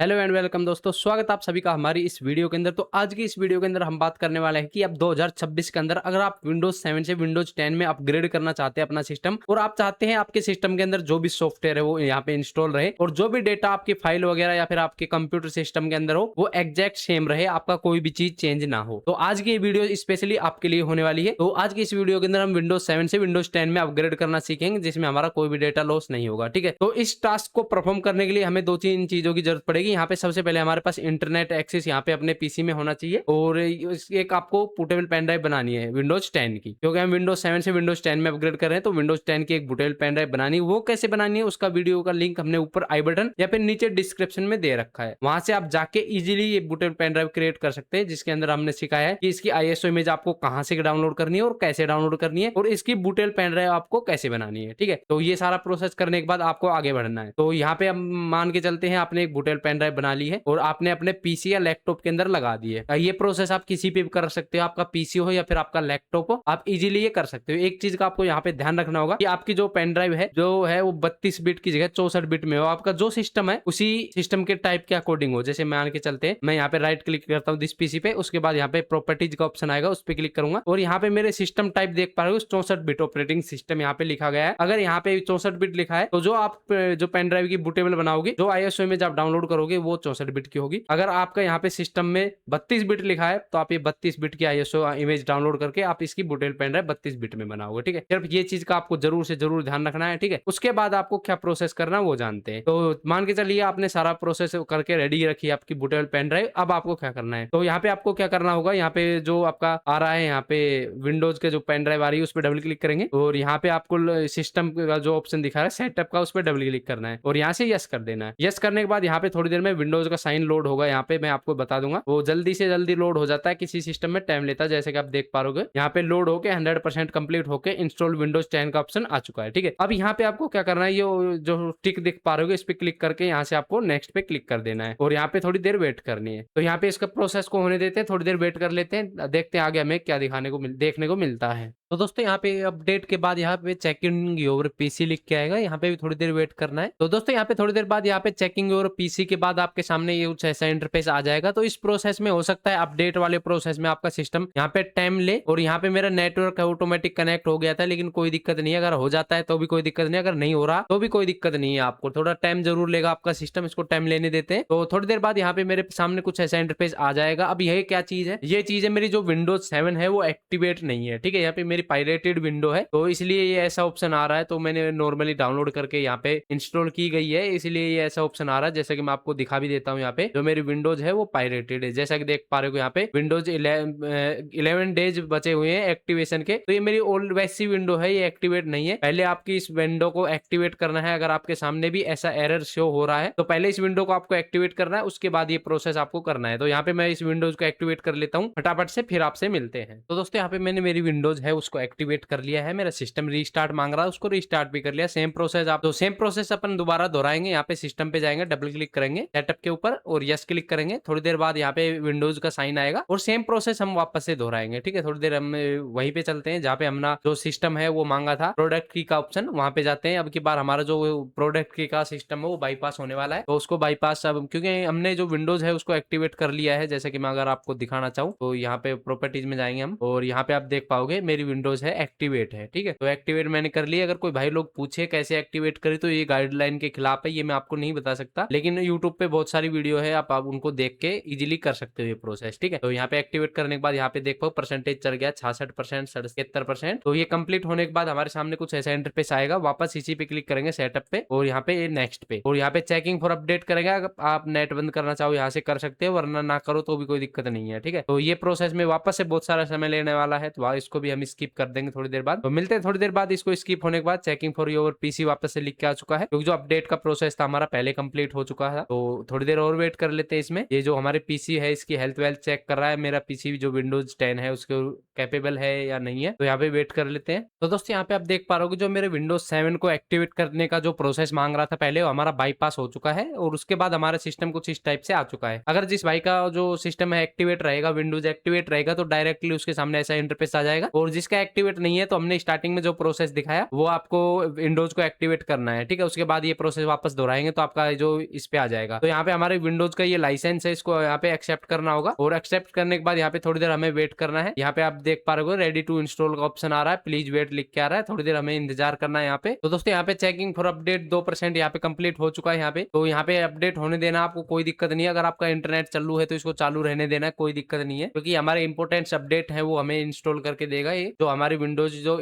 Hello and welcome दोस्तों, स्वागत आप सभी का हमारी इस वीडियो के अंदर। तो आज की इस वीडियो के अंदर हम बात करने वाले हैं कि अब 2026 के अंदर अगर आप विंडोज 7 से विंडोज 10 में अपग्रेड करना चाहते हैं अपना सिस्टम, और आप चाहते हैं आपके सिस्टम के अंदर जो भी सॉफ्टवेयर है वो यहाँ पे इंस्टॉल रहे और जो भी डेटा आपकी फाइल वगैरह या फिर आपके कंप्यूटर सिस्टम के अंदर हो वो एग्जैक्ट सेम रहे, आपका कोई भी चीज चेंज ना हो। तो आज की ये वीडियो स्पेशली आपके लिए होने वाली है। तो आज की इस वीडियो के अंदर हम विंडोज 7 से विंडोज 10 में अपग्रेड करना सीखेंगे, जिसमें हमारा कोई भी डेटा लॉस नहीं होगा। ठीक है, तो इस टास्क को परफॉर्म करने के लिए हमें दो तीन चीजों की जरूरत पड़ेगी। यहाँ पे सबसे पहले हमारे पास इंटरनेट एक्सेस यहाँ पे अपने पीसी में होना चाहिए, और एक आपको पोर्टेबल पेन ड्राइव बनानी है विंडोज 10 की, क्योंकि हम विंडोज 7 से विंडोज 10 में अपग्रेड कर रहे हैं। तो विंडोज 10 की एक पोर्टेबल पेन ड्राइव बनानी है। वो कैसे बनानी है उसका वीडियो का लिंक हमने ऊपर आई बटन या फिर नीचे डिस्क्रिप्शन में दे रखा है, वहां से आप जाके इजीली ये पोर्टेबल पेन ड्राइव क्रिएट कर सकते हैं, जिसके अंदर हमने सिखाया है कि इसकी आईएसओ इमेज आपको कहां से डाउनलोड करनी है और कैसे डाउनलोड करनी है, और इसकी पोर्टेबल पेन ड्राइव आपको कैसे बनानी है। ठीक है, तो ये सारा प्रोसेस करने के बाद आपको आगे बढ़ना है। तो यहाँ पे हम मान के चलते हैं आपने एक पोर्टेबल पेन ड्राइव बना ली है और आपने अपने पीसी या लैपटॉप के अंदर लगा दी है। ये प्रोसेस आप किसी पे भी कर सकते हो, आपका पीसी हो या फिर आपका लैपटॉप हो, आप इजीली ये कर सकते हो। एक चीज का आपको यहाँ पे ध्यान रखना होगा कि आपकी जो पेन ड्राइव है जो है वो 32 बिट की जगह 64 बिट में हो। आपका जो सिस्टम है उसी सिस्टम के टाइप के अकॉर्डिंग हो। जैसे मान के चलते हैं मैं यहाँ पे राइट क्लिक करता हूँ दिस पीसी पे, उसके बाद यहाँ पे प्रॉपर्टीज का ऑप्शन आएगा, उस पर क्लिक करूंगा और यहाँ पे मेरे सिस्टम टाइप देख पा रहे हो 64 बिट ऑपरेटिंग सिस्टम यहाँ पे लिखा गया है। अगर यहाँ पे 64 बिट लिखा है तो जो आप जो पेन ड्राइव की बूटेबल बनाओगे, जो आईएसओ इमेज आप डाउनलोड करोगे वो 64 बिट की होगी। अगर आपका यहाँ पे सिस्टम में 32 बिट लिखा है तो आप ये 32 बिट की आईएसओ इमेज डाउनलोड करके आप इसकी बूटेबल पेन ड्राइव 32 बिट में बनाओगे। ठीक है, सिर्फ ये चीज का आपको जरूर से जरूर ध्यान रखना है। ठीक है, उसके बाद आपको क्या प्रोसेस करना है वो जानते हैं। तो मान के चलिए आपने सारा प्रोसेस करके रेडी रखी है आपकी बूटेबल पेन ड्राइव। अब आपको क्या करना है, तो यहाँ पे आपको क्या करना होगा, यहाँ पे जो आपका आ रहा है यहाँ पे विंडोज के जो पेन ड्राइव आ रही है उस पर डबल क्लिक करेंगे और यहाँ पे आपको सिस्टम का जो ऑप्शन दिखा रहा है सेटअप का, उस पर डबल क्लिक करना है और यहाँ से यस कर देना है। यस करने के बाद यहाँ पे थोड़ी देर में विंडोज का साइन लोड होगा। यहाँ पे मैं आपको बता दूंगा वो जल्दी से जल्दी लोड हो जाता है, किसी सिस्टम में टाइम लेता है। जैसे कि आप देख पाओगे यहाँ पे लोड होके 100% कंप्लीट होके इंस्टॉल विंडोज 10 का ऑप्शन आ चुका है। ठीक है, अब यहाँ पे आपको क्या करना है, ये जो टिक दिख पा रहे हो इस पे क्लिक करके यहाँ से आपको नेक्स्ट पे क्लिक कर देना है और यहाँ पे थोड़ी देर वेट करनी है। तो यहाँ पे इसका प्रोसेस को होने देते हैं, थोड़ी देर वेट कर लेते हैं, देखते हैं आगे हमें क्या देखने को मिलता है। तो दोस्तों यहाँ पे अपडेट के बाद यहाँ पे चेकिंग योर पीसी लिख के आएगा, यहाँ पे भी थोड़ी देर वेट करना है। तो दोस्तों यहाँ पे थोड़ी देर बाद यहाँ पे चेकिंग योर पीसी के बाद आपके सामने ये कुछ ऐसा इंटरफेस आ जाएगा। तो इस प्रोसेस में हो सकता है अपडेट वाले प्रोसेस में आपका सिस्टम यहाँ पे टाइम ले, और यहाँ पे मेरा नेटवर्क ऑटोमेटिक कनेक्ट हो गया था, लेकिन कोई दिक्कत नहीं है। अगर हो जाता है तो भी कोई दिक्कत नहीं, अगर नहीं हो रहा तो भी कोई दिक्कत नहीं है। आपको थोड़ा टाइम जरूर लेगा आपका सिस्टम, इसको टाइम लेने देते हैं। तो थोड़ी देर बाद यहाँ पे मेरे सामने कुछ ऐसा इंटरफेस आ जाएगा। अब यह क्या चीज है, ये चीज है मेरी जो विंडोज 7 है वो एक्टिवेट नहीं है। ठीक है, यहाँ पे मेरी पायरेटेड विंडो है तो इसलिए ये ऐसा ऑप्शन आ रहा है। तो मैंने नॉर्मली डाउनलोड करके यहाँ पे इंस्टॉल की गई है, इसलिए ये ऐसा ऑप्शन आ रहा है। जैसे कि मैं आपको दिखा भी देता हूँ, यहाँ पे जो मेरी विंडोज है वो पायरेटेड है। जैसा कि देख पा रहे हो यहाँ पे विंडोज 11 डेज बचे हुए हैं एक्टिवेशन के। तो ये मेरी ओल्ड वैसी विंडो है, ये एक्टिवेट नहीं है। पहले आपकी इस विंडो को एक्टिवेट करना है। अगर आपके सामने भी ऐसा एरर शो हो रहा है तो पहले इस विंडो को आपको एक्टिवेट करना है, उसके बाद ये प्रोसेस आपको करना है। तो यहाँ पे मैं इस विंडोज को एक्टिवेट कर लेता हूँ फटाफट से, फिर आपसे मिलते हैं। तो दोस्तों यहाँ पे मैंने मेरी विंडोज है उसको एक्टिवेट कर लिया है। मेरा सिस्टम रीस्टार्ट मांग रहा है, उसको रीस्टार्ट भी कर लिया। सेम प्रोसेस आप, तो सेम प्रोसेस अपन दोबारा दोहराएंगे। यहाँ पे सिस्टम पे जाएंगे, डबल क्लिक करेंगे सेटअप के ऊपर और यस क्लिक करेंगे। थोड़ी देर बाद यहाँ पे विंडोज का साइन आएगा और सेम प्रोसेस हम वापस से दोहराएंगे। ठीक है, थोड़ी देर हम वहीं पे चलते हैं जहाँ पे हमने जो सिस्टम है वो मांगा था प्रोडक्ट की का ऑप्शन, वहां पे जाते हैं। अब की बार हमारा जो प्रोडक्ट की का सिस्टम है वो बाईपास होने वाला है, तो उसको बाईपास अब क्योंकि हमने जो विंडोज है उसको एक्टिवेट कर लिया है। जैसे कि मैं अगर आपको दिखाना चाहूँ तो यहाँ पे प्रॉपर्टीज में जाएंगे हम और यहाँ पे आप देख पाओगे मेरी विंडोज है एक्टिवेट है। ठीक है, तो एक्टिवेट मैंने कर लिया। अगर कोई भाई लोग पूछे कैसे एक्टिवेट करे तो ये गाइडलाइन के खिलाफ है, ये मैं आपको नहीं बता सकता, लेकिन यूट्यूब पे बहुत सारी वीडियो है, आप उनको देख के इजीली कर सकते हो ये प्रोसेस। ठीक है, तो यहाँ पे एक्टिवेट करने के बाद यहाँ पे देख पाओ परसेंटेज चल गया 66%, 77%। तो ये कंप्लीट होने के बाद हमारे सामने कुछ ऐसा इंटरफेस आएगा। वापस इसी पे क्लिक करेंगे सेटअप पे और यहाँ पे नेक्स्ट पे, और यहाँ पे चेकिंग फॉर अपडेट करेंगे। अगर आप नेट बंद करना चाहो यहाँ से कर सकते हो, वरना ना करो तो भी कोई दिक्कत नहीं है। ठीक है, तो ये प्रोसेस में वापस से बहुत सारा समय लेने वाला है, तो इसको भी हम स्किप कर देंगे थोड़ी देर बाद। तो मिलते हैं थोड़ी देर बाद। इसको स्किप होने के बाद चेकिंग फॉर योर पीसी वापस से लिख के आ चुका है, क्योंकि जो अपडेट का प्रोसेस था हमारा पहले कंप्लीट हो चुका है। तो थोड़ी देर और वेट कर लेते हैं इसमें। ये जो हमारे पीसी है इसकी हेल्थ वेल्थ चेक कर रहा है। मेरा पीसी जो विंडोज 10 है उसके कैपेबल है या नहीं है, तो यहाँ पे वेट कर लेते हैं। तो दोस्तों यहाँ पे आप देख पा रहे हो जो मेरे विंडोज 7 को एक्टिवेट करने का जो प्रोसेस मांग रहा था पहले, वो हमारा बाईपास हो चुका है और उसके बाद हमारा सिस्टम कुछ इस टाइप से आ चुका है। अगर जिस भाई का जो सिस्टम है एक्टिवेट रहेगा, विंडोज एक्टिवेट रहेगा, तो डायरेक्टली उसके सामने ऐसा इंटरफेस आ जाएगा, और जिसका एक्टिवेट नहीं है तो हमने स्टार्टिंग में जो प्रोसेस दिखाया वो आपको विंडोज को एक्टिवेट करना है। ठीक है, उसके बाद ये प्रोसेस वापस दोहराएंगे तो आपका जो इस पे आ जाएगा जाएगा। तो यहाँ पे हमारे विंडोज का ये लाइसेंस है, इसको यहाँ पे एक्सेप्ट करना होगा और एक्सेप्ट करने के बाद यहाँ पे थोड़ी देर हमें वेट करना है। यहाँ पे आप देख पा रहे हो रेडी टू इंस्टॉल का ऑप्शन आ रहा है, प्लीज वेट लिख के आ रहा है, थोड़ी देर हमें इंतजार करना है यहाँ पे। तो दोस्तों यहाँ पे चेकिंग फॉर अपडेट 2% यहाँ पे कंप्लीट हो चुका है यहाँ पे। तो यहाँ पे अपडेट होने देना, आपको कोई दिक्कत नहीं है। अगर आपका इंटरनेट चालू है तो इसको चालू रहने देना है, कोई दिक्कत नहीं है, क्योंकि हमारे इंपोर्टेंट अपडेट है वो हमें इंस्टॉल करके देगा ये, जो हमारी विंडोज जो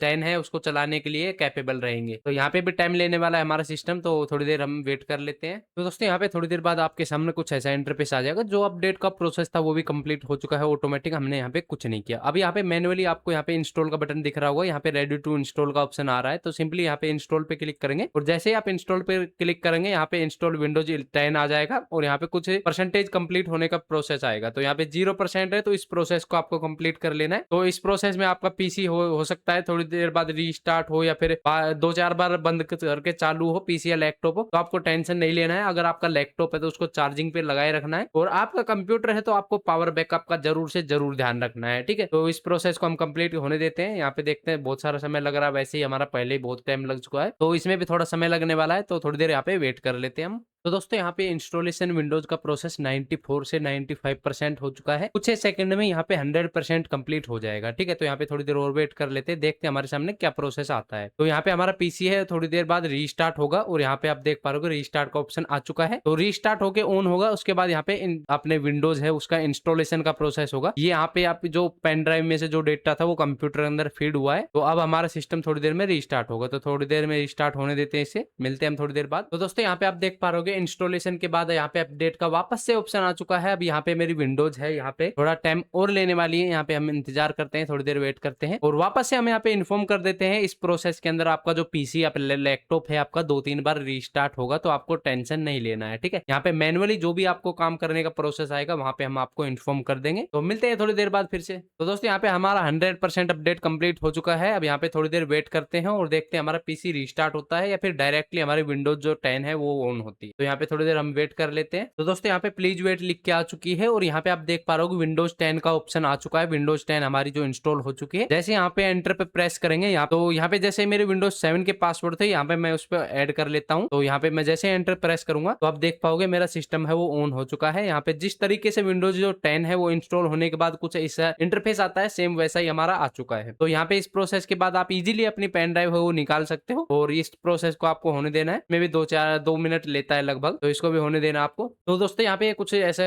10 है उसको चलाने के लिए कैपेबल रहेंगे। तो यहाँ पे भी टाइम लेने वाला है हमारा सिस्टम, तो थोड़ी देर हम वेट कर लेते हैं। तो दोस्तों यहाँ पे थोड़ी देर बाद आपके सामने कुछ ऐसा इंटरफेस आ जाएगा। जो अपडेट का प्रोसेस था वो भी कंप्लीट हो चुका है ऑटोमेटिक, हमने यहाँ पे कुछ नहीं किया। अब यहाँ पे मैनुअली आपको यहाँ पे इंस्टॉल का बटन दिख रहा होगा, यहाँ पे रेडी टू इंस्टॉल का ऑप्शन आ रहा है। तो सिंपली यहाँ पे इंस्टॉल पे क्लिक करेंगे और जैसे ही आप इंस्टॉल पे क्लिक करेंगे यहाँ पे इंस्टॉल विंडोज 10 आ जाएगा और यहाँ पे कुछ परसेंटेज कंप्लीट होने का प्रोसेस आएगा। तो यहाँ पे 0% है, तो इस प्रोसेस को आपको कंप्लीट कर लेना है। तो इस प्रोसेस में आपका पीसी हो सकता है थोड़ी देर बाद रीस्टार्ट हो या फिर 2-4 बार बंद करके चालू हो, पीसी या लैपटॉप हो। तो आपको टेंशन नहीं लेना है। अगर आपका लैपटॉप है तो उसको चार्जिंग पे लगाए रखना है और आपका कंप्यूटर है तो आपको पावर बैकअप का जरूर से जरूर ध्यान रखना है, ठीक है। तो इस प्रोसेस को हम कंप्लीट होने देते हैं। यहाँ पे देखते हैं बहुत सारा समय लग रहा है, वैसे ही हमारा पहले ही बहुत टाइम लग चुका है, तो इसमें भी थोड़ा समय लगने वाला है। तो थोड़ी देर यहाँ पे वेट कर लेते हैं हम। तो दोस्तों यहाँ पे इंस्टॉलेशन विंडोज का प्रोसेस 94 से 95% हो चुका है। कुछ सेकंड में यहाँ पे 100% कंप्लीट हो जाएगा, ठीक है। तो यहाँ पे थोड़ी देर और वेट कर लेते हैं, देखते हैं हमारे सामने क्या प्रोसेस आता है। तो यहाँ पे हमारा पीसी है, थोड़ी देर बाद रीस्टार्ट होगा और यहाँ पे आप देख पा रहे हो रीस्टार्ट का ऑप्शन आ चुका है। तो रीस्टार्ट होके ऑन होगा, उसके बाद यहाँ पे अपने विंडोज है उसका इंस्टॉलेशन का प्रोसेस होगा। ये यहाँ पे आप जो पेन ड्राइव में से जो डेटा था वो कंप्यूटर के अंदर फीड हुआ है। तो अब हमारा सिस्टम थोड़ी देर में रीस्टार्ट होगा, तो थोड़ी देर में रीस्टार्ट होने देते हैं इसे, मिलते हैं हम थोड़ी देर बाद। तो दोस्तों यहाँ पे आप देख पा रहे हो इंस्टॉलेशन के बाद यहाँ पे अपडेट का वापस से ऑप्शन आ चुका है। अब यहाँ पे मेरी विंडोज है, यहाँ पे थोड़ा टाइम और लेने वाली है, यहाँ पे हम इंतजार करते हैं, थोड़ी देर वेट करते हैं और वापस से हम यहाँ पे इन्फॉर्म कर देते हैं इस प्रोसेस के अंदर आपका जो पीसी या लैपटॉप है आपका 2-3 बार रीस्टार्ट होगा, तो आपको टेंशन नहीं लेना है, ठीक है। यहाँ पे मैनुअली जो भी आपको काम करने का प्रोसेस आएगा वहां पे हम आपको इन्फॉर्म कर देंगे। तो मिलते हैं थोड़ी देर बाद फिर से। तो दोस्तों यहाँ पे हमारा 100% अपडेट कंप्लीट हो चुका है। अब यहाँ पे थोड़ी देर वेट करते हैं और देखते हैं हमारा पीसी रीस्टार्ट होता है या फिर डायरेक्टली हमारी विंडोज जो 10 है वो ऑन होती है। तो यहाँ पे थोड़ी देर हम वेट कर लेते हैं। तो दोस्तों यहाँ पे प्लीज वेट लिख के आ चुकी है और यहाँ पे आप देख पा रहे हो विंडोज 10 का ऑप्शन आ चुका है। विंडोज 10 हमारी जो इंस्टॉल हो चुकी है। जैसे यहाँ पे एंटर पे प्रेस करेंगे यहाँ, तो यहाँ पे जैसे मेरे विंडोज 7 के पासवर्ड थे यहाँ पे मैं उस पर ऐड कर लेता हूँ। तो यहाँ पे मैं जैसे एंटर प्रेस करूंगा तो आप देख पाओगे मेरा सिस्टम है वो ऑन हो चुका है। यहाँ पे जिस तरीके से विंडोज जो 10 है वो इंस्टॉल होने के बाद कुछ ऐसा इंटरफेस आता है, सेम वैसा ही हमारा आ चुका है। तो यहाँ पे इस प्रोसेस के बाद आप इजीली अपनी पेन ड्राइव है वो निकाल सकते हो और इस प्रोसेस को आपको होने देना है। मे भी 2 मिनट लेता है लगभग, तो इसको भी होने देना आपको। तो दोस्तों यहाँ पे कुछ ऐसा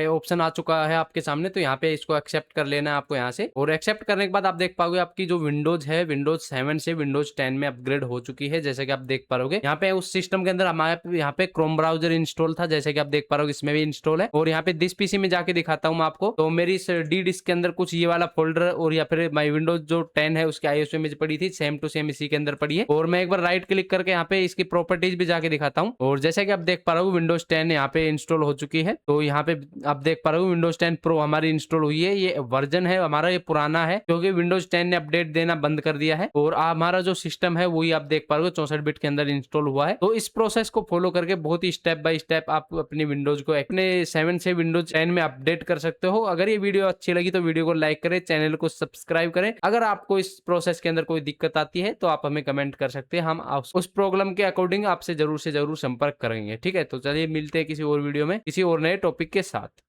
ऑप्शन आ चुका है आपके सामने, तो यहाँ पे इसको एक्सेप्ट कर लेना है आपको यहाँ से। और एक्सेप्ट करने के बाद आप देख पाओगे आपकी जो विंडोज है विंडोज 7 से विंडोज 10 में अपग्रेड हो चुकी है। जैसे कि आप देख पाओगे यहाँ पे उस सिस्टम के अंदर हमारे यहाँ पे क्रोम ब्राउजर इंस्टॉल था, जैसे कि आप देख पा रहे हो इसमें भी इंस्टॉल है। और यहाँ पे दिस पीसी में जाके दिखाता हूँ मैं आपको, तो मेरी इस डी डिस्क के अंदर कुछ ये वाला फोल्डर और या फिर माई विंडोज जो 10 है उसकी आईएसओ इमेज पड़ी थी, सेम टू सेम इसी के अंदर पड़ी है। और मैं एक बार राइट क्लिक करके यहाँ पे इसकी प्रॉपर्टीज भी जाके दिखाता हूँ। और जैसे कि आप देख पा रहे हो विंडोज 10 यहाँ पे इंस्टॉल हो चुकी है। तो यहाँ पे आप देख पा रहे हो विंडोज 10 प्रो हमारी इंस्टॉल हुई है। ये वर्जन है हमारा, ये पुराना है क्योंकि विंडोज 10 ने अपडेट देना बंद कर दिया है। और हमारा जो सिस्टम है वही आप देख पा रहे हो 64 बिट के अंदर इंस्टॉल हुआ है। तो इस प्रोसेस को फॉलो करके बहुत ही स्टेप बाय स्टेप आप अपनी विंडोज को अपने 7 से विंडोज 10 में अपडेट कर सकते हो। अगर ये वीडियो अच्छी लगी तो वीडियो को लाइक करें, चैनल को सब्सक्राइब करें। अगर आपको इस प्रोसेस के अंदर कोई दिक्कत आती है तो आप हमें कमेंट कर सकते हैं, हम उस प्रॉब्लम के अकॉर्डिंग आपसे जरूर से जरूर संपर्क करेंगे, ठीक है। तो चलिए मिलते हैं किसी और वीडियो में किसी और नए टॉपिक के साथ।